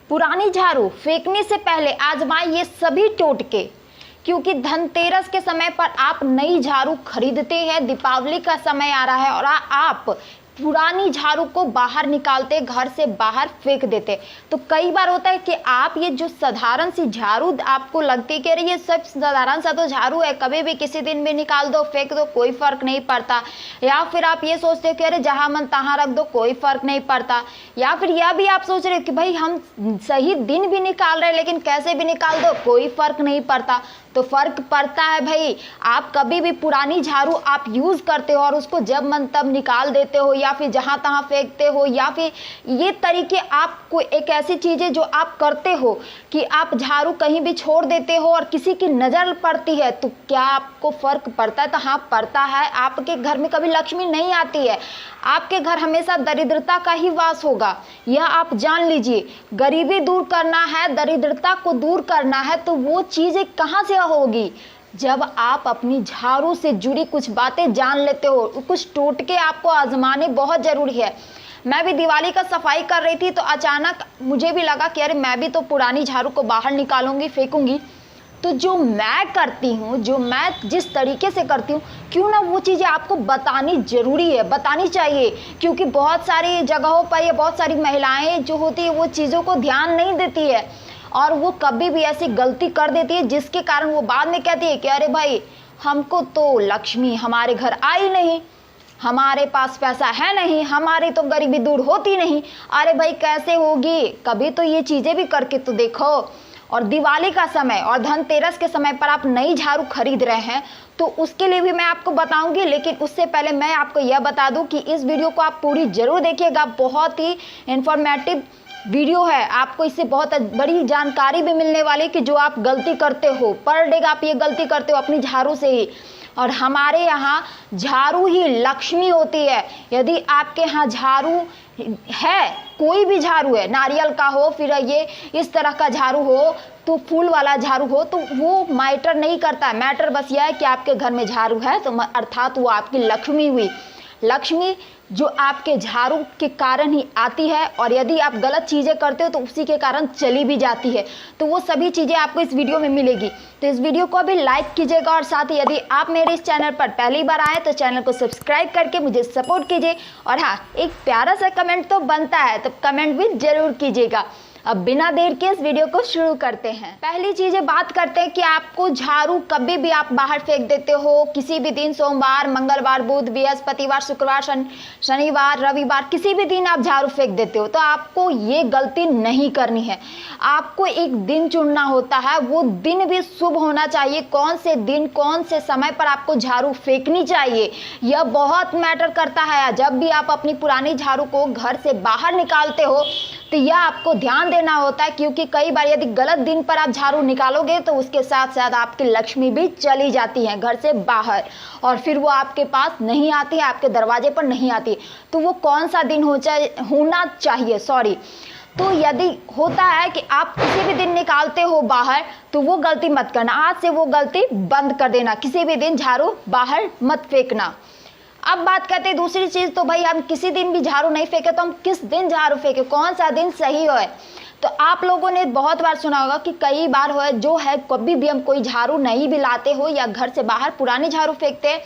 पुरानी झाड़ू फेंकने से पहले आजमाएं ये सभी टोटके, क्योंकि धनतेरस के समय पर आप नई झाड़ू खरीदते हैं, दीपावली का समय आ रहा है और आप पुरानी झाड़ू को बाहर निकालते, घर से बाहर फेंक देते। तो कई बार होता है कि आप ये जो साधारण सी झाड़ू आपको लगती है कि अरे ये सब साधारण सा तो झाड़ू है, कभी भी किसी दिन भी निकाल दो फेंक दो कोई फर्क नहीं पड़ता, या फिर आप ये सोचते हो कि अरे जहां मन तहां रख दो कोई फर्क नहीं पड़ता, या फिर यह भी आप सोच रहे हो कि भाई हम सही दिन भी निकाल रहे हैं लेकिन कैसे भी निकाल दो कोई फर्क नहीं पड़ता। तो फर्क पड़ता है भाई। आप कभी भी पुरानी झाड़ू आप यूज करते हो और उसको जब मन तब निकाल देते हो, या फिर जहां तहां फेंकते हो, या फिर ये तरीके आपको एक ऐसी चीज है जो आप करते हो कि आप झाड़ू कहीं भी छोड़ देते हो और किसी की नजर पड़ती है, तो क्या आपको फर्क पड़ता है? तो हाँ पड़ता है। आपके घर में कभी लक्ष्मी नहीं आती है, आपके घर हमेशा दरिद्रता का ही वास होगा, यह आप जान लीजिए। गरीबी दूर करना है, दरिद्रता को दूर करना है, तो वो चीजें कहाँ से होगी? जब आप अपनी झाड़ू से जुड़ी कुछ बातें जान लेते हो। कुछ टोटके आपको आजमाने बहुत जरूरी है। मैं भी दिवाली का सफाई कर रही थी तो अचानक मुझे भी लगा कि अरे मैं भी तो पुरानी झाड़ू को बाहर निकालूंगी, फेंकूंगी। तो जो मैं करती हूँ, जो मैं जिस तरीके से करती हूँ, क्यों ना वो चीज़ें आपको बतानी ज़रूरी है, बतानी चाहिए, क्योंकि बहुत सारी जगहों पर या बहुत सारी महिलाएं जो होती है वो चीज़ों को ध्यान नहीं देती है और वो कभी भी ऐसी गलती कर देती है जिसके कारण वो बाद में कहती है कि अरे भाई हमको तो लक्ष्मी हमारे घर आई नहीं, हमारे पास पैसा है नहीं, हमारी तो गरीबी दूर होती नहीं। अरे भाई कैसे होगी? कभी तो ये चीज़ें भी करके तो देखो। और दिवाली का समय और धनतेरस के समय पर आप नई झाड़ू खरीद रहे हैं तो उसके लिए भी मैं आपको बताऊंगी, लेकिन उससे पहले मैं आपको यह बता दूं कि इस वीडियो को आप पूरी जरूर देखिएगा। बहुत ही इंफॉर्मेटिव वीडियो है, आपको इससे बहुत बड़ी जानकारी भी मिलने वाली कि जो आप गलती करते हो, पर डे आप ये गलती करते हो अपनी झाड़ू से ही। और हमारे यहाँ झाड़ू ही लक्ष्मी होती है। यदि आपके यहाँ झाड़ू है, कोई भी झाड़ू है, नारियल का हो, फिर ये इस तरह का झाड़ू हो, तो फूल वाला झाड़ू हो, तो वो मैटर नहीं करता है। मैटर बस यह है कि आपके घर में झाड़ू है तो अर्थात वो आपकी लक्ष्मी हुई। लक्ष्मी जो आपके झाड़ू के कारण ही आती है, और यदि आप गलत चीज़ें करते हो तो उसी के कारण चली भी जाती है। तो वो सभी चीज़ें आपको इस वीडियो में मिलेगी। तो इस वीडियो को अभी लाइक कीजिएगा और साथ ही यदि आप मेरे इस चैनल पर पहली बार आए तो चैनल को सब्सक्राइब करके मुझे सपोर्ट कीजिए। और हाँ, एक प्यारा सा कमेंट तो बनता है, तो कमेंट भी जरूर कीजिएगा। अब बिना देर के इस वीडियो को शुरू करते हैं। पहली चीज़ें बात करते हैं कि आपको झाड़ू कभी भी आप बाहर फेंक देते हो, किसी भी दिन, सोमवार, मंगलवार, बुध, बृहस्पतिवार, शुक्रवार, शनिवार, रविवार, किसी भी दिन आप झाड़ू फेंक देते हो, तो आपको ये गलती नहीं करनी है। आपको एक दिन चुनना होता है, वो दिन भी शुभ होना चाहिए। कौन से दिन, कौन से समय पर आपको झाड़ू फेंकनी चाहिए, यह बहुत मैटर करता है। जब भी आप अपनी पुरानी झाड़ू को घर से बाहर निकालते हो तो यह आपको ध्यान देना होता है, क्योंकि कई बार यदि गलत दिन पर आप झाड़ू निकालोगे तो उसके साथ साथ आपकी लक्ष्मी भी चली जाती है घर से बाहर, और फिर वो आपके पास नहीं आती है, आपके दरवाजे पर नहीं आती। तो वो कौन सा दिन होना चाहिए, तो यदि होता है कि आप किसी भी दिन निकालते हो बाहर, तो वो गलती मत करना। आज से वो गलती बंद कर देना, किसी भी दिन झाड़ू बाहर मत फेंकना। अब बात करते हैं दूसरी चीज़। तो भाई हम किसी दिन भी झाड़ू नहीं फेंके तो हम किस दिन झाड़ू फेंके, कौन सा दिन सही हो? तो आप लोगों ने बहुत बार सुना होगा कि कई बार हो जो है कभी भी हम कोई झाड़ू नहीं भी लाते हो या घर से बाहर पुरानी झाड़ू फेंकते हैं,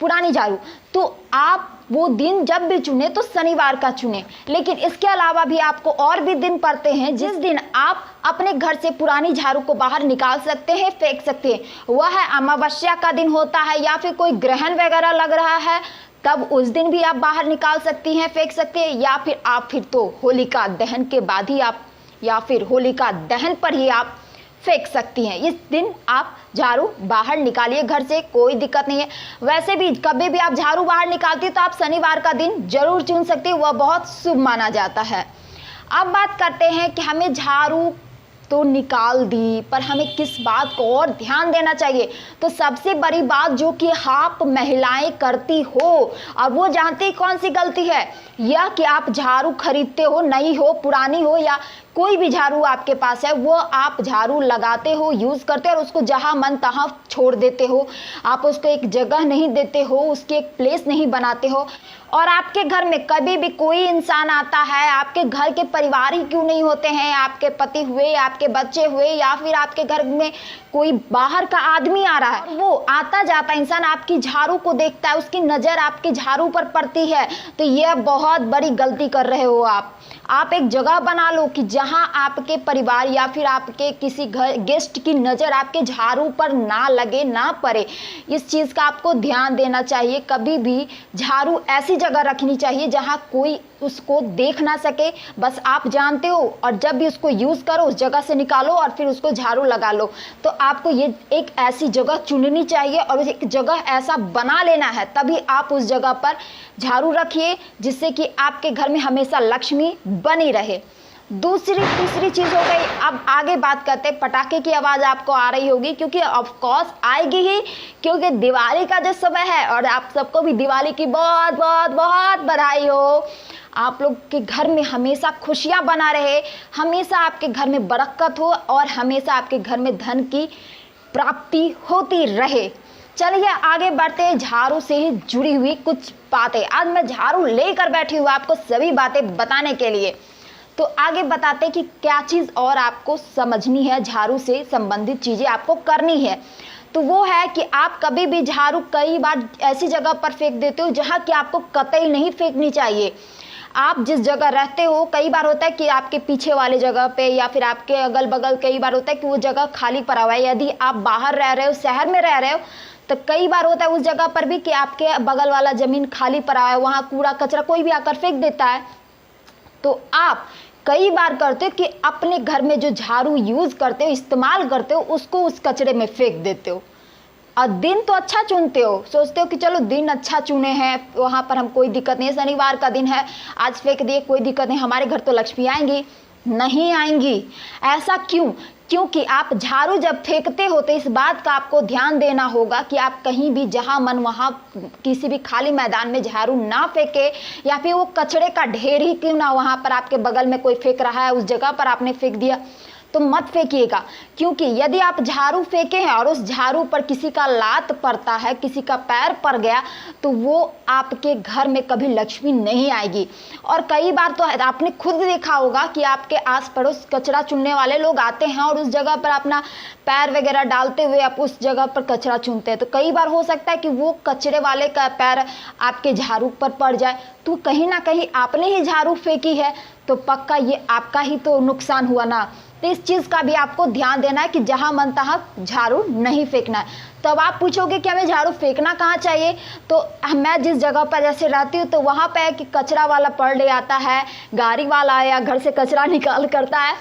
पुरानी झाड़ू, तो आप वो दिन जब भी चुने तो शनिवार का चुने। लेकिन इसके अलावा भी आपको और भी दिन पड़ते हैं जिस दिन आप अपने घर से पुरानी झाड़ू को बाहर निकाल सकते हैं, फेंक सकते हैं। वह है अमावस्या का दिन होता है, या फिर कोई ग्रहण वगैरह लग रहा है तब उस दिन भी आप बाहर निकाल सकती हैं, फेंक सकते हैं, या फिर तो होलिका दहन के बाद ही आप, या फिर होलिका दहन पर ही आप फेंक सकती हैं। इस दिन आप झाड़ू बाहर निकालिए घर से, कोई दिक्कत नहीं है। वैसे भी कभी भी आप झाड़ू बाहर निकालती तो आप शनिवार का दिन जरूर चुन सकती है, वह बहुत शुभ माना जाता है। अब बात करते हैं कि हमें झाड़ू तो निकाल दी, पर हमें किस बात को और ध्यान देना चाहिए। तो सबसे बड़ी बात जो कि आप महिलाएं करती हो, और वो जानती कौन सी गलती है, यह कि आप झाड़ू खरीदते हो, नई हो, पुरानी हो, या कोई भी झाड़ू आपके पास है वो आप झाड़ू लगाते हो, यूज़ करते हो और उसको जहाँ मन तहाँ छोड़ देते हो। आप उसको एक जगह नहीं देते हो, उसकी एक प्लेस नहीं बनाते हो। और आपके घर में कभी भी कोई इंसान आता है, आपके घर के परिवार ही क्यों नहीं होते हैं, आपके पति हुए, आपके बच्चे हुए, या फिर आपके घर में कोई बाहर का आदमी आ रहा है, वो आता जाता इंसान आपकी झाड़ू को देखता है, उसकी नज़र आपकी झाड़ू पर पड़ती है, तो यह बहुत बड़ी गलती कर रहे हो आप एक जगह बना लो कि जहां आपके परिवार या फिर आपके किसी घर गेस्ट की नज़र आपके झाड़ू पर ना लगे, ना पड़े। इस चीज़ का आपको ध्यान देना चाहिए। कभी भी झाड़ू ऐसी जगह रखनी चाहिए जहां कोई उसको देख ना सके, बस आप जानते हो, और जब भी उसको यूज़ करो उस जगह से निकालो और फिर उसको झाड़ू लगा लो। तो आपको ये एक ऐसी जगह चुननी चाहिए और एक जगह ऐसा बना लेना है, तभी आप उस जगह पर झाड़ू रखिए, जिससे कि आपके घर में हमेशा लक्ष्मी बनी रहे। तीसरी चीज़ हो गई। अब आगे बात करते हैं। पटाखे की आवाज़ आपको आ रही होगी, क्योंकि ऑफ कोर्स आएगी ही, क्योंकि दिवाली का जो समय है, और आप सबको भी दिवाली की बहुत बहुत बहुत बधाई हो। आप लोग के घर में हमेशा खुशियाँ बना रहे, हमेशा आपके घर में बरकत हो और हमेशा आपके घर में धन की प्राप्ति होती रहे। चलिए आगे बढ़ते हैं झाड़ू से ही जुड़ी हुई कुछ बातें। आज मैं झाड़ू लेकर बैठी हूँ आपको सभी बातें बताने के लिए। तो आगे बताते हैं कि क्या चीज़ और आपको समझनी है, झाड़ू से संबंधित चीज़ें आपको करनी है। तो वो है कि आप कभी भी झाड़ू कई बार ऐसी जगह पर फेंक देते हो जहाँ कि आपको कतई नहीं फेंकनी चाहिए। आप जिस जगह रहते हो, कई बार होता है कि आपके पीछे वाले जगह पे या फिर आपके अगल बगल कई बार होता है कि वो जगह खाली पड़ा हुआ है। यदि आप बाहर रह रहे हो, शहर में रह रहे हो, तो कई बार होता है उस जगह पर भी कि आपके बगल वाला ज़मीन खाली पड़ा है, वहाँ कूड़ा कचरा कोई भी आकर फेंक देता है। तो आप कई बार करते हो कि अपने घर में जो झाड़ू यूज़ करते हो, इस्तेमाल करते हो, उसको उस कचरे में फेंक देते हो। और दिन तो अच्छा चुनते हो, सोचते हो कि चलो दिन अच्छा चुने हैं, वहाँ पर हम कोई दिक्कत नहीं है, शनिवार का दिन है, आज फेंक दिए, कोई दिक्कत नहीं, हमारे घर तो लक्ष्मी आएंगी। नहीं आएंगी। ऐसा क्यों? क्योंकि आप झाड़ू जब फेंकते हो तो इस बात का आपको ध्यान देना होगा कि आप कहीं भी जहां मन वहां किसी भी खाली मैदान में झाड़ू ना फेंके, या फिर वो कचरे का ढेर ही क्यों ना वहां पर आपके बगल में कोई फेंक रहा है, उस जगह पर आपने फेंक दिया, तो मत फेंकिएगा। क्योंकि यदि आप झाड़ू फेंके हैं और उस झाड़ू पर किसी का लात पड़ता है, किसी का पैर पड़ गया, तो वो आपके घर में कभी लक्ष्मी नहीं आएगी। और कई बार तो आपने खुद देखा होगा कि आपके आस पड़ोस कचरा चुनने वाले लोग आते हैं और उस जगह पर अपना पैर वगैरह डालते हुए आप उस जगह पर कचरा चुनते हैं। तो कई बार हो सकता है कि वो कचरे वाले का पैर आपके झाड़ू पर पड़ जाए, तो कहीं ना कहीं आपने ही झाड़ू फेंकी है, तो पक्का ये आपका ही तो नुकसान हुआ ना। तो इस चीज़ का भी आपको ध्यान देना है कि जहां मन तहां झाड़ू नहीं फेंकना है। तो अब आप पूछोगे कि हमें झाड़ू फेंकना कहाँ चाहिए, तो मैं जिस जगह पर जैसे रहती हूँ तो वहाँ पे है कि कचरा वाला पर ले आता है, गाड़ी वाला या घर से कचरा निकाल करता है,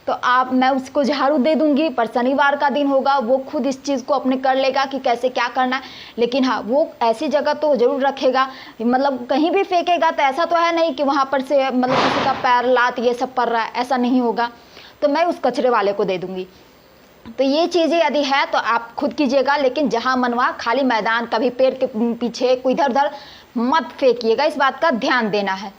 तो मैं उसको झाड़ू दे दूंगी। पर शनिवार का दिन होगा, वो खुद इस चीज़ को अपने कर लेगा कि कैसे क्या करना है। लेकिन हाँ, वो ऐसी जगह तो ज़रूर रखेगा, मतलब कहीं भी फेंकेगा तो ऐसा तो है नहीं कि वहाँ पर से मतलब किसी का पैर लात ये सब पड़ रहा है, ऐसा नहीं होगा। तो मैं उस कचरे वाले को दे दूंगी। तो ये चीज़ें यदि है तो आप खुद कीजिएगा, लेकिन जहाँ मनवा खाली मैदान, कभी पेड़ के पीछे कोई इधर उधर मत फेंकिएगा, इस बात का ध्यान देना है।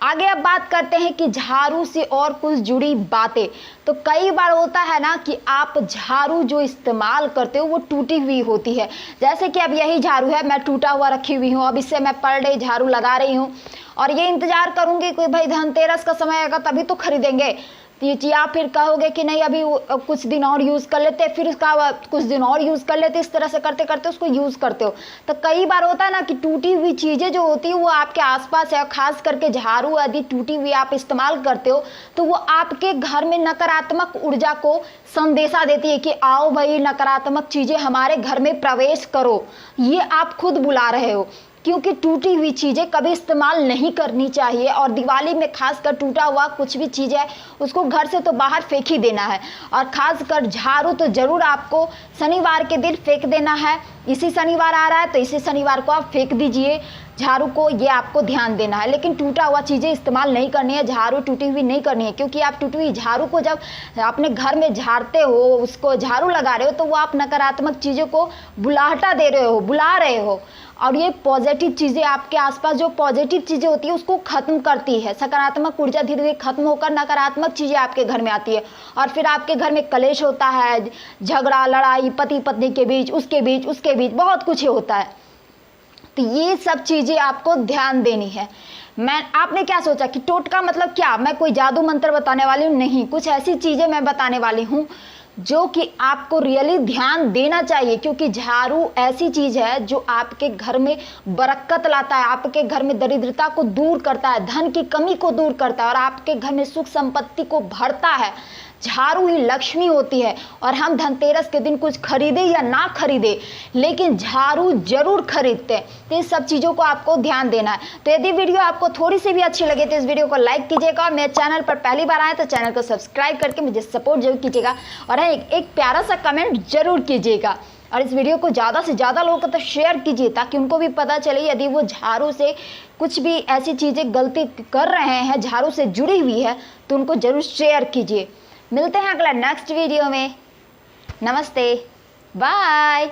आगे अब बात करते हैं कि झाड़ू से और कुछ जुड़ी बातें। तो कई बार होता है ना कि आप झाड़ू जो इस्तेमाल करते हो वो टूटी हुई होती है। जैसे कि अब यही झाड़ू है, मैं टूटा हुआ रखी हुई हूँ, अब इससे मैं पर डे झाड़ू लगा रही हूँ और ये इंतजार करूँगी कि भाई धनतेरस का समय आएगा तभी तो खरीदेंगे, या फिर कहोगे कि नहीं अभी कुछ दिन और यूज़ कर लेते, फिर उसका कुछ दिन और यूज़ कर लेते, इस तरह से करते करते उसको यूज़ करते हो। तो कई बार होता है ना कि टूटी हुई चीज़ें जो होती है वो आपके आसपास है, खास करके झाड़ू यदि टूटी हुई आप इस्तेमाल करते हो तो वो आपके घर में नकारात्मक ऊर्जा को संदेशा देती है कि आओ भाई नकारात्मक चीज़ें हमारे घर में प्रवेश करो। ये आप खुद बुला रहे हो, क्योंकि टूटी हुई चीज़ें कभी इस्तेमाल नहीं करनी चाहिए। और दिवाली में खासकर टूटा हुआ कुछ भी चीज़ है उसको घर से तो बाहर फेंक ही देना है। और खासकर झाड़ू तो ज़रूर आपको शनिवार के दिन फेंक देना है। इसी शनिवार आ रहा है तो इसी शनिवार को आप फेंक दीजिए झाड़ू को, ये आपको ध्यान देना है। लेकिन टूटा हुआ चीज़ें इस्तेमाल नहीं करनी है, झाड़ू टूटी हुई नहीं करनी है, क्योंकि आप टूटी हुई झाड़ू को जब अपने घर में झाड़ते हो, उसको झाड़ू लगा रहे हो, तो वो आप नकारात्मक चीज़ों को बुलाहटा दे रहे हो, बुला रहे हो। और ये पॉजिटिव चीज़ें आपके आसपास जो पॉजिटिव चीज़ें होती है उसको ख़त्म करती है। सकारात्मक ऊर्जा धीरे धीरे खत्म होकर नकारात्मक चीज़ें आपके घर में आती है और फिर आपके घर में कलेश होता है, झगड़ा लड़ाई पति पत्नी के बीच, उसके बीच बहुत कुछ होता है। तो ये सब चीज़ें आपको ध्यान देनी है। आपने क्या सोचा कि टोटका मतलब क्या, मैं कोई जादू मंत्र बताने वाली हूँ? नहीं, कुछ ऐसी चीज़ें मैं बताने वाली हूँ जो कि आपको रियली ध्यान देना चाहिए, क्योंकि झाड़ू ऐसी चीज़ है जो आपके घर में बरकत लाता है, आपके घर में दरिद्रता को दूर करता है, धन की कमी को दूर करता है और आपके घर में सुख संपत्ति को भरता है। झाड़ू ही लक्ष्मी होती है और हम धनतेरस के दिन कुछ खरीदे या ना खरीदे लेकिन झाड़ू जरूर खरीदते हैं। तो इस सब चीज़ों को आपको ध्यान देना है। तो यदि वीडियो आपको थोड़ी सी भी अच्छी लगे तो इस वीडियो को लाइक कीजिएगा और मेरे चैनल पर पहली बार आए तो चैनल को सब्सक्राइब करके मुझे सपोर्ट जरूर कीजिएगा और एक प्यारा सा कमेंट जरूर कीजिएगा और इस वीडियो को ज़्यादा से ज़्यादा लोगों को तो शेयर कीजिए ताकि उनको भी पता चले यदि वो झाड़ू से कुछ भी ऐसी चीज़ें गलती कर रहे हैं, झाड़ू से जुड़ी हुई है, तो उनको जरूर शेयर कीजिए। मिलते हैं अगला नेक्स्ट वीडियो में। नमस्ते, बाय।